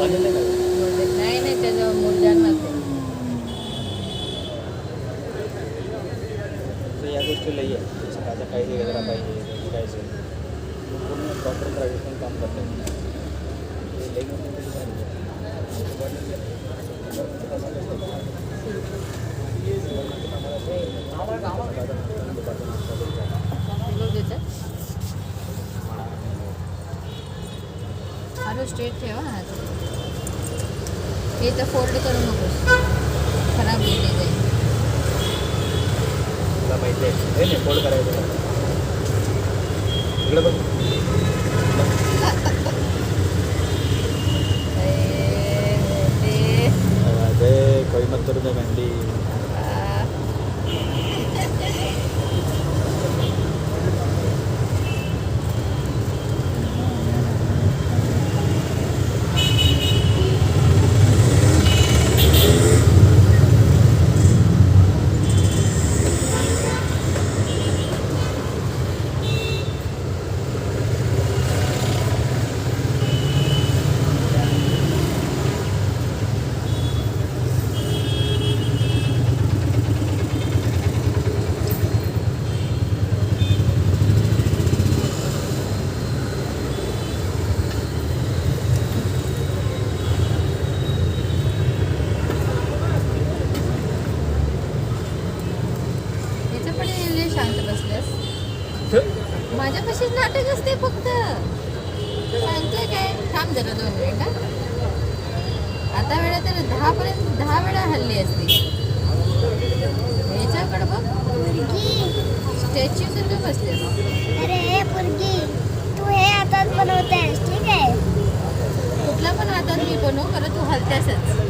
नाही नाही त्याचं मूर्जांनाच आहे. या गोष्टी लई आहे. जसं माझं काही वेगळा पाहिजे काय असेल पूर्ण प्रॉपर ट्रॅडिशनल काम करतात. अरे स्ट्रेट ठेवा ना हे तर फोल्ड करू नकोस खराब गेले जाईल. तुला माहिती आहे हे नाही फोल्ड करायचं इकडे बघ. अरे कोईमतूर में मंडी शांत बसल्यास माझ्यापाशीच नाटक असते फक्त सांगतोय काय. थांब जरा 2 मिनिट. आता वेळा तर 10 वेळा हल्ली असते. ह्याच्याकडे बघ स्टॅच्यू सारखं बसतेस. अरे पोरगी तू हे हातात बनवतेस ठीक आहे. कुठला पण हातात मी बनवू खरं तू हलतेसच.